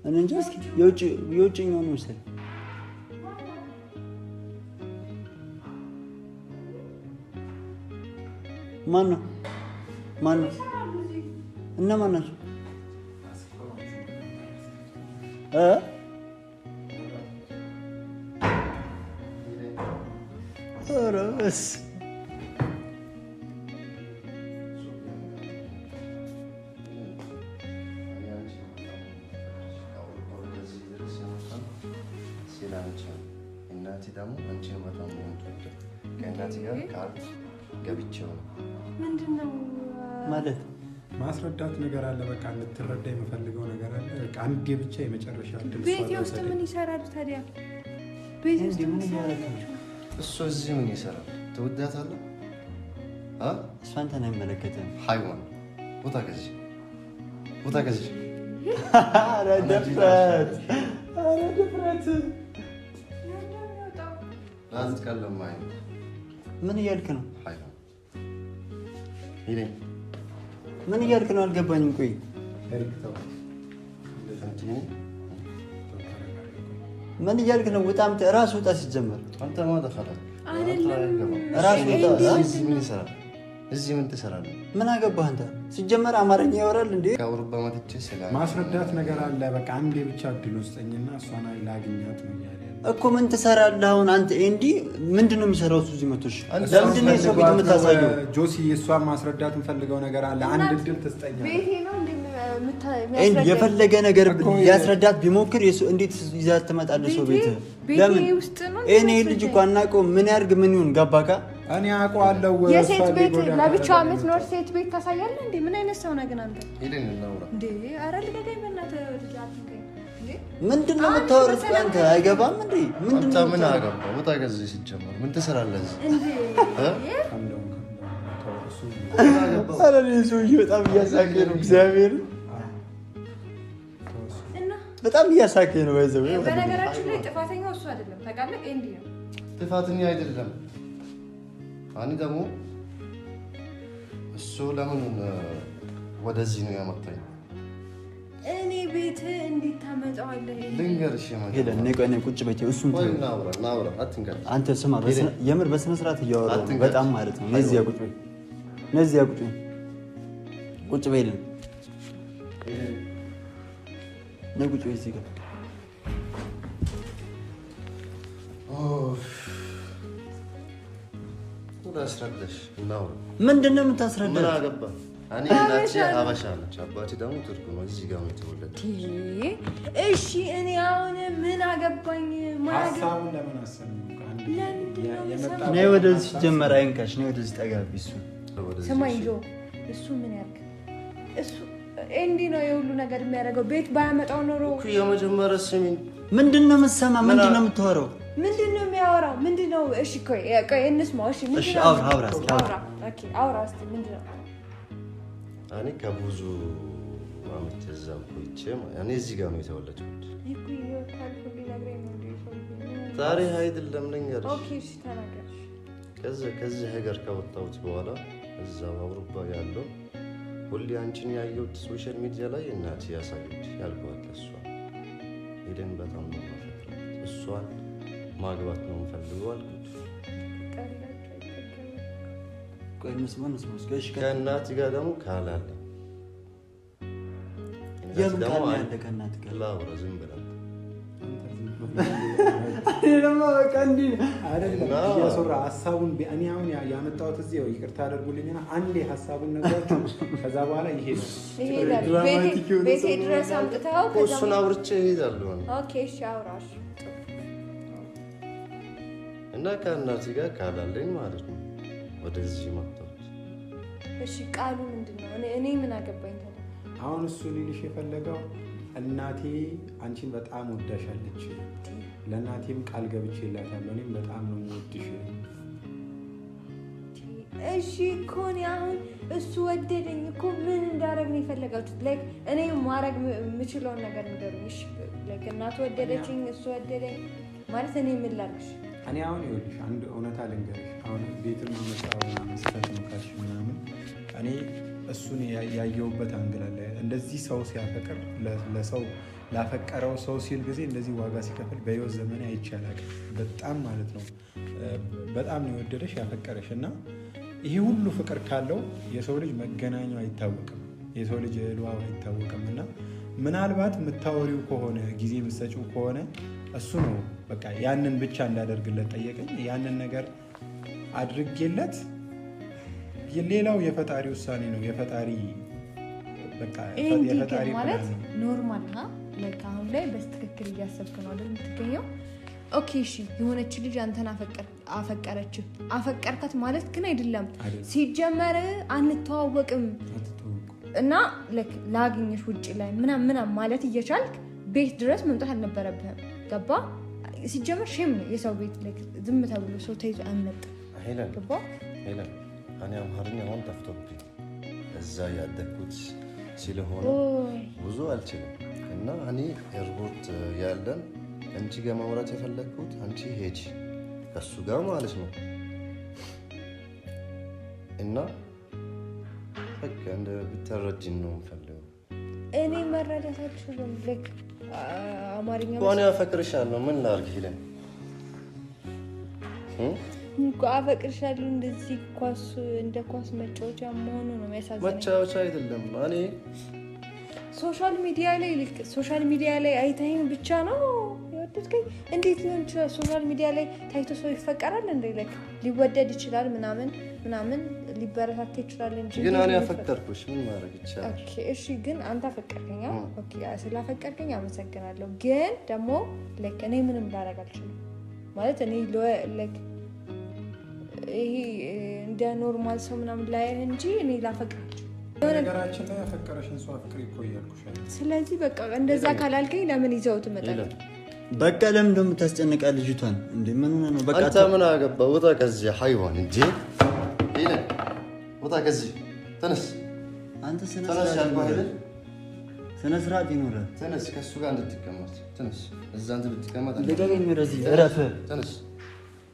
እኔ እንጃ እስኪ የውጭኛው ነው መሰለኝ ማን ነው እነማን ናቸው ረስ እናቴ ደግሞ አንቺን በጣም ነው ከእናቴ ጋር ቃል ገብቼው ነው ምንድነው ማለት ማስረዳት ነገር አለ በቃ እንድትረዳ የምፈልገው ነገር አለ በቃ አንዴ ብቻ የመጨረሻ ድል ቤቴ ውስጥ ምን ይሰራል ታዲያ ቤቴ ውስጥ ምን ይሰራል እሱ እዚህ ምን ይሰራል ትወዳታለህ እሷን ተና አይመለከትም ሃይዋን ቦታ ገዝሽ ኧረ ድፍረት ላትቀለማኝ ምን እያልክ ነው ሃይዋን ይሄ ምን እያልክ ነው አልገባኝም ቆይ ምን እያልክ ነው በጣም ራስ ወጣ ሲጀመር አንተ ማን ደኸለ አይደለም ራስ ወጣ እዚህ ምን ይሰራል እዚህ ምን ትሰራለህ ምን አገባህ አንተ ሲጀመር አማርኛ ያወራል እንዴ ከአውሮፓ መጥቼ ሰላም ማስረዳት ነገር አለ በቃ አንዴ ብቻ እድል ውስጠኝና እሷን ላግኛት ነው ያለ እኮ ምን ትሰራለህ አሁን አንተ እንዴ ምንድነው የሚሰራው እዚህ መጥቶሽ ለምንድን ነው የሰው ቤት የምታሳየው ጆሲ እሷን ማስረዳት እንፈልገው ነገር አለ አንድ እድል ትስጠኛለህ ቤቴ ነው እንዴ የፈለገ ነገር ያስረዳት ቢሞክር እንዴት ይዛት ትመጣለህ ሰው ቤት ለምን እኔ ልጅ እኮ አናውቀው ምን ያርግ ምን ይሁን ገባካ እኔ አውቀዋለሁ የሴት ቤት ለብቻዋ የምትኖር ሴት ቤት ታሳያለህ እንዴ ምን አይነት ሰው ነህ ግን አንተ ሄደን እናውራ እንዴ ኧረ ልቀቀኝ በእናትህ ልጃትንከኝ እንዴ ምንድነው የምታወሩት አንተ አይገባም እንዴ ምንድነው ምን አገባ ቦታ ገዝሽ ሲጀመር ምን ትሰራለህ እንዴ ኧረ ለዚህ በጣም እያሳቀኝ ነው እግዚአብሔር በጣም እያሳቀኝ ነው ባይዘው በነገራችን ላይ ጥፋተኛው እሱ አይደለም ታውቃለህ እንዴ ነው ጥፋተኛ አይደለም አኒ ደግሞ እሱ ለምን ወደዚህ ነው ያመጣኝ እኔ ቤት እንዲታመጣዋለህ ልንገርሽ ሄደን ነኝ ቁጭ በይ እሱን ናውራ አትንገር አንተ ስማ የምር በስነ ስርዓት እያወራሁ በጣም ማለት ነው ነዚያ ቁጭ በይ ቁጭ በይልን ነጉጭ ወይ እዚህ ጋር አስረዳሽ ነው ምንድነው የምታስረዳው ምን አገባ እኔ እናቴ ሀበሻ ነች አባቴ ደግሞ ቱርክ ነው እዚህ ጋር ነው የተወለደው እሺ እኔ አሁን ምን አገባኝ ሀሳቡን ለምን አሰብኩ ነይ ወደዚህ ጀመር አይንካሽ ነይ ወደዚህ ጠጋቢ እሱ ሰማይ ጆ እሱ ምን ያርግ እሱ እንዴ ነው የሁሉ ነገር የሚያደርገው ቤት ባያመጣው ኖሮ እኮ የመጀመሪያ ስሚኝ ምንድነው የምትሰማ ምንድነው የምታወራው ምንድነው የሚያወራው ምንድነው እሺ ቆይ እንስማው እሺ ምንድነው ኦኬ አውራ እስቲ ምንድነው እኔ ከብዙ አመት እዛው ቆይቼ እኔ እዚህ ጋር ነው የተወለድኩት እኮ ይወጣል ሁሉ ነገር ነው እንዴ ዛሬ አይደለም ነገር ኦኬ እሺ ተናገርሽ ከዚህ ሀገር ከወጣሁት በኋላ እዛው አውሮፓ ያለው ሁሌ አንቺን ያየሁት ሶሻል ሚዲያ ላይ እናቴ ያሳዩት ያልኳት እሷ ሄደን በጣም ነው ማፈቅራት እሷን ማግባት ነው የምፈልገው አልኩት ቆይ መስማት ከእናቴ ጋር ደግሞ ካላለ የምን ቃል ያለ ከእናት ጋር ላውራ ዝም ብለን ለማ በቃ እንዴ አይደለም ያሶራ ሐሳቡን እኔ አሁን ያመጣሁት እዚህ ይቅርታ አድርጉልኝና አንዴ ሐሳቡን ነገራችሁ ከዛ በኋላ ይሄዳል ቤቴ ድረስ አምጥተው እሱን አውርቼ እሄዳለሁ ኦኬ እሺ አውራሽ እና ከእናቴ ጋር ካላለኝ ማለት ነው ወደዚህ መጣሁ እሺ ቃሉ ምንድነው እኔ ምን አገባኝ ታዲያ አሁን እሱ ሊልሽ የፈለገው እናቴ አንቺን በጣም ወዳሻለች ለእናቴም ቃል ገብቼላታለሁ እኔም በጣም ነው የምወድሽ እሺ እኮ እኔ አሁን እሱ ወደደኝ እኮ ምን እንዳደረግ ነው የፈለጋችሁት ላይክ እኔ ማድረግ የምችለውን ነገር ንገሩኝ እሺ ላይክ እናቱ ወደደችኝ እሱ ወደደኝ ማለት እኔ ምን ላድርግሽ እኔ አሁን ይኸውልሽ አንድ እውነታ ልንገርሽ አሁን ቤትም አመጣው መስጠት ነው ካልሽ ምናምን እኔ እሱን ያየውበት አንግል አለ። እንደዚህ ሰው ሲያፈቅር ለሰው ላፈቀረው ሰው ሲል ጊዜ እንደዚህ ዋጋ ሲከፍል በህይወት ዘመን አይቻላል። በጣም ማለት ነው በጣም ነው የወደደሽ ያፈቀረሽ እና ይሄ ሁሉ ፍቅር ካለው የሰው ልጅ መገናኛው አይታወቅም፣ የሰው ልጅ እልዋው አይታወቅም። እና ምናልባት የምታወሪው ከሆነ ጊዜ የምትሰጪው ከሆነ እሱ ነው በቃ ያንን ብቻ እንዳደርግለት ጠየቀኝ። ያንን ነገር አድርጌለት ሌላው የፈጣሪ ውሳኔ ነው። የፈጣሪ በቃ የፈጣሪ ማለት ኖርማል ና ለካ አሁን ላይ በስትክክል እያሰብክ ነው አይደል የምትገኘው? ኦኬ እሺ የሆነች ልጅ አንተን አፈቀርካት ማለት ግን አይደለም ሲጀመር አንተዋወቅም እና ላግኝሽ ውጪ ላይ ምናምን ማለት እየቻልክ ቤት ድረስ መምጣት አልነበረብህም። ገባ? ሲጀመር ሼም ነው የሰው ቤት ዝም ተብሎ ሰው ተይዞ አንመጣ። ገባ? ሄለን እኔ አማርኛ አሁን ጠፍቶብኝ እዛ ያደግኩት ስለሆነ ብዙ አልችልም እና እኔ ኤርፖርት ያለን አንቺ ጋር ማውራት የፈለግኩት አንቺ ሄጂ ከሱ ጋር ማለት ነው እና በቃ እንደ ብትረጂኝ ነው የምፈልገው። እኔ መረዳታችሁ ልክ አማርኛ ቆኔ አፈቅርሻለሁ ምን ላድርግ ሄለን አፈቅርሻለሁ እንደዚህ ኳስ እንደ ኳስ መጫወቻ መሆኑ ነው የሚያሳዝነው። መጫወቻ አይደለም። እኔ ሶሻል ሚዲያ ላይ አይተኸኝ ብቻ ነው የወደድከኝ? እንዴት ሊሆን ይችላል? ሶሻል ሚዲያ ላይ ታይቶ ሰው ይፈቀራል እንዴ? ሊወደድ ይችላል ምናምን ሊበረታታ ይችላል እንጂ ግን እኔ አፈቀርኩሽ ምን ማድረግ ይችላል? ኦኬ እሺ ግን አንተ አፈቀርከኝ። ኦኬ ስላፈቀርከኝ አመሰግናለሁ። ግን ደግሞ እኔ ምንም ላደርግ አልችልም ማለት እኔ ይሄ እንደ ኖርማል ሰው ምናምን ላይ እንጂ እኔ ላፈቅራለሁ። ነገራችን ላይ ያፈቀረሽን ሰው አፍቅሪ እኮ እያልኩሽ አይደል? ስለዚህ በቃ እንደዛ ካላልከኝ ለምን ይዘው ትመጣለህ? በቃ ለምን ደሞ ታስጨንቃ ልጅቷን እንዴ? ምን ሆነ ነው? በቃ አንተ ምን አገባ? ወጣ ከዚህ ሃይዋን እንጂ ሄለ ወጣ ከዚህ ተነስ። አንተ ስነ ስርዓት ይኖራል። ተነስ ከሱ ጋር እንድትቀመጥ ተነስ። እዛ አንተ ብትቀመጥ ለደረኝ ወደዚህ እረፍ። ተነስ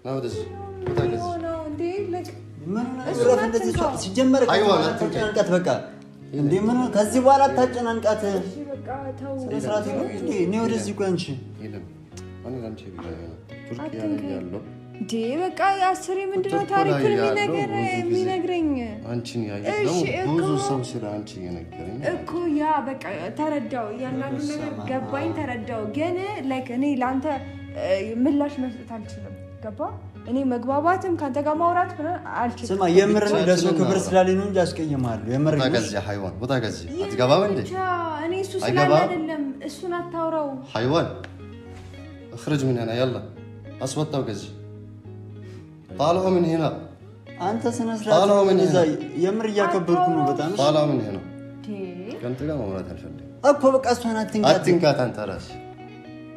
ነው ወደዚህ ወጣ ከዚህ እንዴ ለክ ምን እረፍ። እንደዚህ ሲጀመር አታጨናንቃት። በቃ እንዴ ምን ከዚህ በኋላ አታጨናንቃት። እሺ በቃ ተው። ስርዓት ይኖር እንዴ? እኔ ወደዚህ ቆይ አንቺ ሄለም እኔ ላንቺ ቱርክ ያለው እንዴ በቃ ያስሪ ምንድነው ታሪኩን የሚነግረኝ? አንቺን ያየው ብዙ ሰው ስለ አንቺ እየነገረኝ እኮ ያ በቃ ተረዳው። ያንዳንዱ ነገር ገባኝ፣ ተረዳው። ግን እኔ ላንተ ምላሽ መስጠት አልችልም። ገባ? እኔ መግባባትም ካንተ ጋር ማውራት አልችልም። ስማ የምር ነው ለሰው ክብር ስላለኝ ነው እንጂ አስቀይማለሁ። የምር ነው ታገዚ ሃይዋን ቦታ ገዚ አትገባም እንዴ? እኔ እሱ ስላለ አይደለም እሱን አታውራው። ሃይዋን اخرج من هنا يلا አስወጣው ገዚ طالعوا من هنا አንተ ስነ ስርዓት የምር እያከበርኩ ነው በጣም طالعوا من هنا ከንተ ጋር ማውራት አልፈልግም እኮ በቃ እሷን አትንካት አንተ ራስ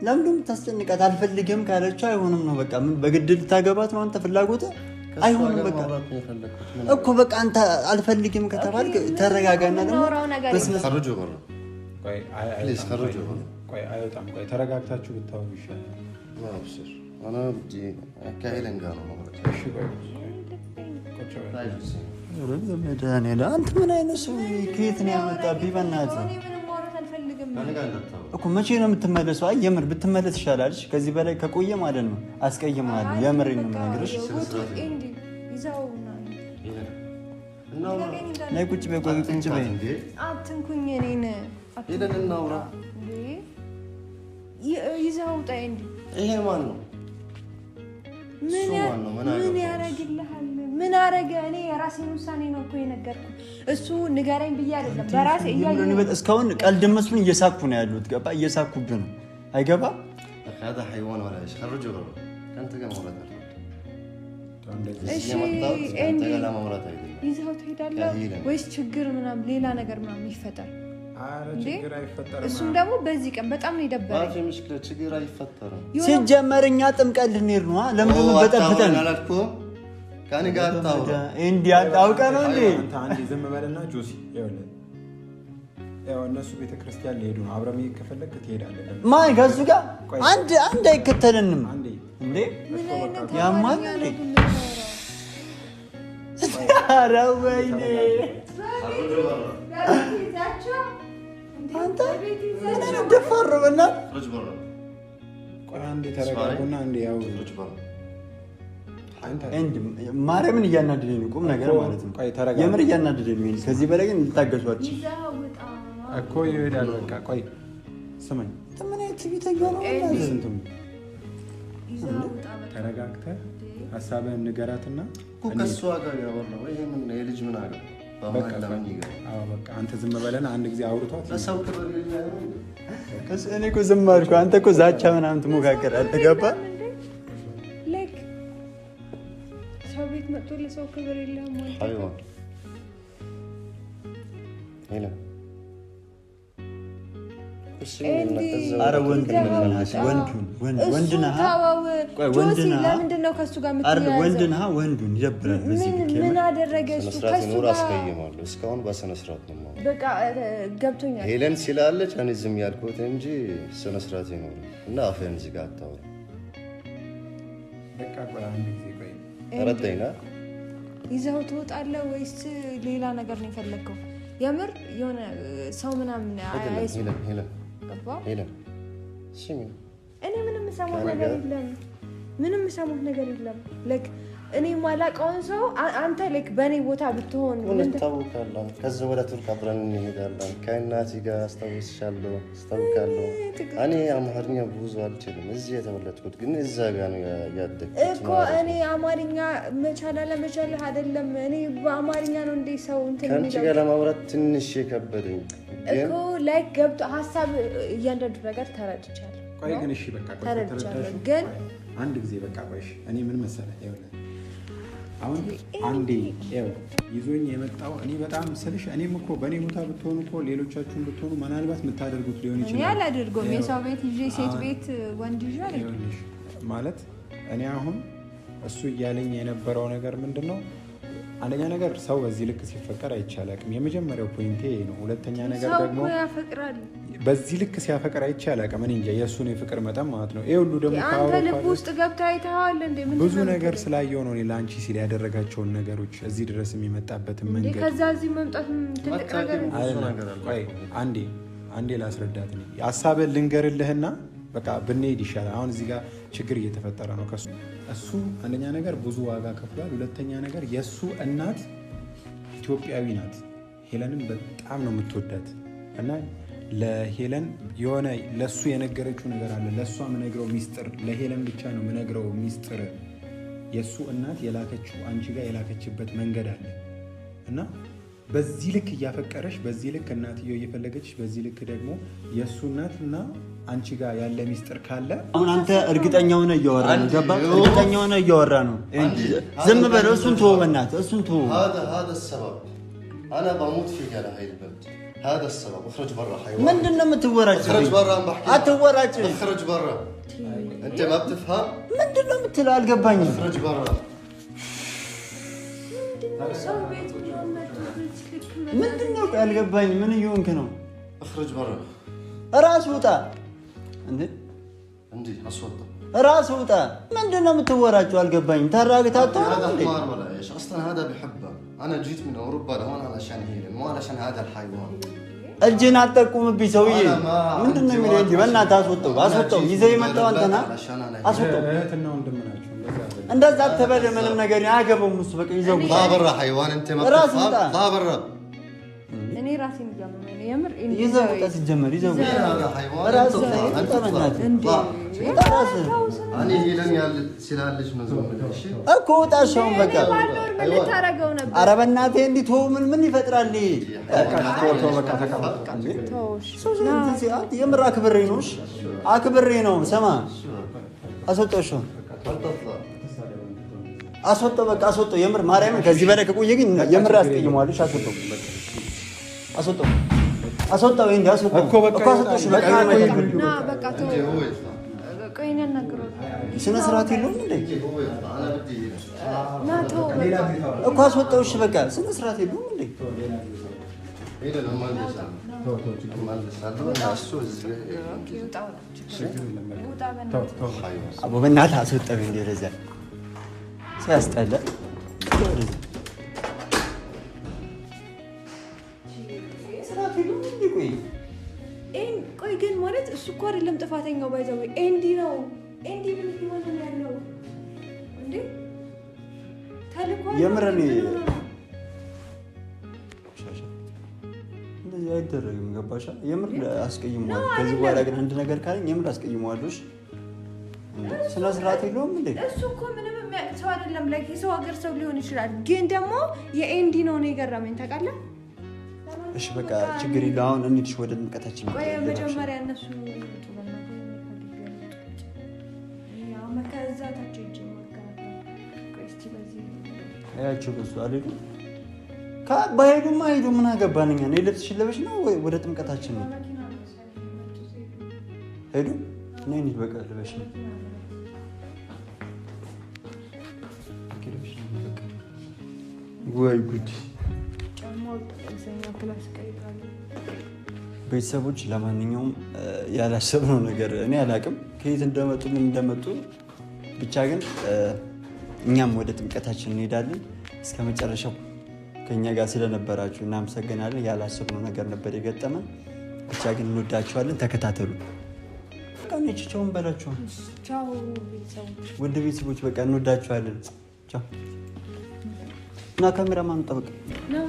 ለምንድን ታስጨንቃት? አልፈልግም ካለች አይሆንም ነው በቃ። ምን በግድ ልታገባት ነው አንተ ፍላጎት? አይሆንም በቃ እኮ በቃ አንተ አልፈልግም ከተባልክ ተረጋጋና ነው በስነ خرج ወራ ቆይ ፕሊዝ خرج ወራ ቆይ አይወጣም። ቆይ ተረጋግታችሁ ብታወሩ ይሻላል። ማብሰር አና ብጂ አካሄለን ጋር ነው ማለት እሺ ቆይ አንተ ምን አይነት ሰው ከየት ነው ያመጣብኝ? በእናትህ እኮ መቼ ነው የምትመለሰው? አይ የምር ብትመለስ ይሻላል። ከዚህ በላይ ከቆየ ማለት ነው አስቀይምሃለሁ። የምር ነው የምነግርሽ። ነይ ቁጭ በይ፣ ቆይ ቁጭ በይ። አትንኩኝ እኔን ሄደን እናውራ። ይዘው ውጣ። እንዴ ይሄ ማን ነው? ምን ያረግልሃል? ምን አረገ? እኔ የራሴን ውሳኔ ነው እኮ የነገርኩህ። እሱ ንገረኝ ብዬ አይደለም በራሴ እያየሁ እስካሁን ቀልድ መስሎኝ እየሳኩ ነው ያሉት። ገባ? እየሳኩብህ ነው። አይገባ? هذا حيوان ولا ايش خرجوا برا كنت كم مرة እሺ ይዘው ትሄዳለህ ወይስ ችግር ምናምን ሌላ ነገር ምናምን ይፈጠር? ችግር አይፈጠርም። እሱም ደግሞ በዚህ ቀን በጣም ነው የደበረኝ። ማፊ ሙሽኪላ ችግር አይፈጠርም። ሲጀመር እኛ ጥምቀት ልንሄድ ነው። ለምን በጠብጠን አላልኩም? ካኒ ጋር ታውራ እንዴ አውቀ ነው እንዴ? አንተ ዝም በልና ጆሲ ያው እነሱ ቤተክርስቲያን ሊሄዱ ነው። አብረን ከፈለክ ትሄዳለህ። ማን ከሱ ጋር አንድ አይከተልንም እንዴ? ያማን እንዴ? ኧረ ወይኔ ደፋር ነው በእናትህ። ፍረጅ በራ ቆይ አንዴ ተረጋጉና አንዴ ያው ፍረጅ በራ ማርያምን እያናደደኝ ነው ቁም ነገር ማለት ነው። የምር እያናደደኝ ነው። ከዚህ በላይ ግን ልታገሷችሁ እኮ ይሄዳል። በቃ ቆይ ስማኝ፣ ምን አይነት ቢተኛ ነው ስንቱም ተረጋግተህ ሀሳብህን ንገራትና ከእሷ ጋር ያወራው ይሄ ምን የልጅ ምን አለ በቃ አንተ ዝም በለና አንድ ጊዜ አውርቷት ለሰው ክብር የለህም። እኔ እኮ ዝም አልኩ። አንተ እኮ ዛቻ ምናምን ትሞካከራለህ። ገባህ? ሰው ቤት መጥቶ ለሰው ክብር የለህም ማለት አይዋ ሄሎ ኧረ ወንድ ነህ ወንዱን ይደብራል። ምን አደረገ እሱ? ከእሱ ጋር አስቀይማለሁ። እስካሁን በስነ ስርዓት ነው የማወራው። በቃ ገብቶኛል። ሄለን ስላለች እኔ ዝም ያልኩት እንጂ ስነ ስርዓት ነው እና አፍህን ዝጋ አታውራ። በቃ ቆይ አንድ ጊዜ ቆይ ተረዳኝና ይዘው ትወጣለህ ወይስ ሌላ ነገር ነው የፈለግከው? የምር የሆነ ሰው ምናምን እኔ ምንም የምሰማው ነገር የለም። እኔ የማላውቀውን ሰው አንተ በእኔ ቦታ ብትሆን ምን ታውቃለህ? ከዚህ ወደ ቱርክ አብረን እንሄዳለን። ከእናቴ ጋር አስታውሳለሁ። እኔ አማርኛ ብዙ አልችልም። እዚህ የተወለድኩት ግን እዛ ጋር ነው ያደግኩት እኮ። እኔ አማርኛ መቻል አለመቻልህ አይደለም። እኔ በአማርኛ ነው እንደ ሰው እንትን ከአንቺ ጋር ለማውራት ትንሽ የከበደኝ እኮ ገብቶ ሀሳብ እያንዳንዱ ነገር ተረድቻለሁ። ቆይ ግን እሺ በቃ ቆይ ተረድቻለሁ። ግን አንድ ጊዜ በቃ ቆይ እኔ ምን መሰለህ ይኸውልህ አሁን አንዴ ይዞኝ የመጣው እኔ በጣም ስልሽ እኔም እኮ በእኔ ቦታ ብትሆኑ እኮ ሌሎቻችሁን ብትሆኑ ምናልባት የምታደርጉት ሊሆን ይችላል። እኔ አላደርገውም። የሰው ቤት ይዤ ሴት ቤት ወንድ ይዤ ማለት እኔ አሁን እሱ እያለኝ የነበረው ነገር ምንድን ነው? አንደኛ ነገር ሰው በዚህ ልክ ሲፈቀር አይቻላቅም። የመጀመሪያው ፖይንቴ ነው። ሁለተኛ ነገር ደግሞ በዚህ ልክ ሲያፈቅር አይቻላቅም። እኔ እንጃ የእሱን የፍቅር መጠን ማለት ነው። ይሄ ሁሉ ደግሞ አንተ ልብ ውስጥ ገብተህ አይተኸዋል እንዴ? ብዙ ነገር ስላየው ነው ለአንቺ ሲል ያደረጋቸውን ነገሮች እዚህ ድረስ የሚመጣበትን መንገድ ከዛ እዚህ መምጣት ትልቅ ነገር ነው። ቆይ አንዴ ላስረዳት ነው ሀሳብህን ልንገርልህና በቃ ብንሄድ ይሻላል። አሁን እዚህ ጋር ችግር እየተፈጠረ ነው ከሱ እሱ አንደኛ ነገር ብዙ ዋጋ ከፍሏል። ሁለተኛ ነገር የእሱ እናት ኢትዮጵያዊ ናት። ሄለንን በጣም ነው የምትወዳት እና ለሄለን የሆነ ለእሱ የነገረችው ነገር አለ። ለእሷ የምነግረው ሚስጥር ለሄለን ብቻ ነው የምነግረው ሚስጥር። የእሱ እናት የላከችው አንቺ ጋር የላከችበት መንገድ አለ እና በዚህ ልክ እያፈቀረሽ በዚህ ልክ እናትየው እየፈለገች በዚህ ልክ ደግሞ የእሱ እናትና አንቺ ጋር ያለ ሚስጥር ካለ አሁን አንተ እርግጠኛ ሆነ እያወራ ነው። ገባ? እርግጠኛ ሆነ እያወራ ነው። ዝም በለው። እሱን ተወው፣ በእናትህ እሱን ተወው። هذا السبب انا بموت فيك على هاي البنت. هذا السبب. اخرج برا حيوان. ምንድን ነው የምትወራጭ? اخرج برا بحكي. አትወራጭ። اخرج برا. انت ما بتفهم؟ ምንድን ነው የምትለው? አልገባኝም። اخرج برا. ምንድን ነው አልገባኝም። ምን እየሆንክ ነው? اخرج برا. ራስ ውጣ እንዴ! عندي اصوت. ራስ ውጣ። ምንድን ነው የምትወራጨው? አልገባኝም። ተራግታቶ هذا حمار ولا ايش؟ اصلا هذا بحبها. انا جيت من اوروبا لهون علشان هيلن مو علشان هذا الحيوان. እጅን አትጠቁምብኝ ሰውዬ። ምንድን ነው የሚለው? እንጂ በእናትህ አስወጣው። ይዘህ የመጣው አንተ ነህ። አስወጣው። እንደዛ አትበል። ምንም ነገር አያገባውም እሱ። በቃ ይዘው لا برا حيوان. انت ما بتفهم. لا برا. እኔ ራሴን እያመመኝ ነው የምር። ይዘው ወጣ። ሲጀመር ይዘው ወጣ። ራስህ እኔ ሄለን ስላለች ነው ዝም ብለሽ እሺ እኮ ወጣ። ሻውን በቃ ምን ልታረገው ነበር? ኧረ በእናትህ እንዲህ ተወው። ምን ይፈጥራል? በቃ ተቀመጥ። የምር አክብሬ ነው። ስማ አስወጣው። ሻውን አስወጣው። በቃ አስወጣው። የምር ማርያምን ከዚህ በላይ ከቆየ ግን የምር አስቀይመዋለሽ። አስወጣው። እንዴ አስወጣው እኮ በቃ አስወጣው። በቃ ና በቃ ተወው። ቆይ እኔ እናገራለሁ። ስነ ስርዓት የለውም እንዴ? ና ተወው እኮ አስወጣው። እሺ በቃ ስነ ስርዓት የለውም እንዴ? አቦ በእናትህ አስወጣው። እንዴ ረዛ ሲያስጠላ ቆይ ግን ማለት እሱ እኮ አይደለም ጥፋተኛው ባይዘው ኤንዲ ነው ኤንዲ ምን ሊሆን ነው ያለው እንዴ ታልኳል የምረኔ እንደዚህ አይደረግም ገባሻ የምር አስቀይሟል ከዚህ በኋላ ግን አንድ ነገር ካለኝ የምር አስቀይሟልሽ ስነ ስርዓት የለውም እንዴ እሱ እኮ ምንም ሰው አይደለም ላይ የሰው ሀገር ሰው ሊሆን ይችላል ግን ደግሞ የኤንዲ ነው የገረመኝ ታውቃለህ እሺ በቃ ችግር የለው አሁን እንሂድሽ ወደ ጥምቀታችን ቆይ መጀመሪያ እነሱ ያው መከዛታቸው ይጀምራል ቆይ እስቲ በዚህ አያችሁ በሱ አልሄዱ ባይሄዱማ ሄዱ ምን አገባን እኛ ነው ልብስሽ ለበሽ ነው ወደ ጥምቀታችን ነው ሄዱ ነኝ በቃ ለበሽ ነው ወይ ጉድ ቤተሰቦች ለማንኛውም ያላሰብነው ነገር እኔ አላቅም ከየት እንደመጡ ምን እንደመጡ ብቻ ግን እኛም ወደ ጥምቀታችን እንሄዳለን እስከ መጨረሻው ከኛ ጋር ስለነበራችሁ እናመሰግናለን ያላሰብነው ነገር ነበር የገጠመን ብቻ ግን እንወዳችኋለን ተከታተሉ በቃ ነጭቻውን በላችሁ ቻው ቤተሰቦች ውድ ቤተሰቦች በቃ እንወዳችኋለን ቻው እና ካሜራማን ጠብቅ ነው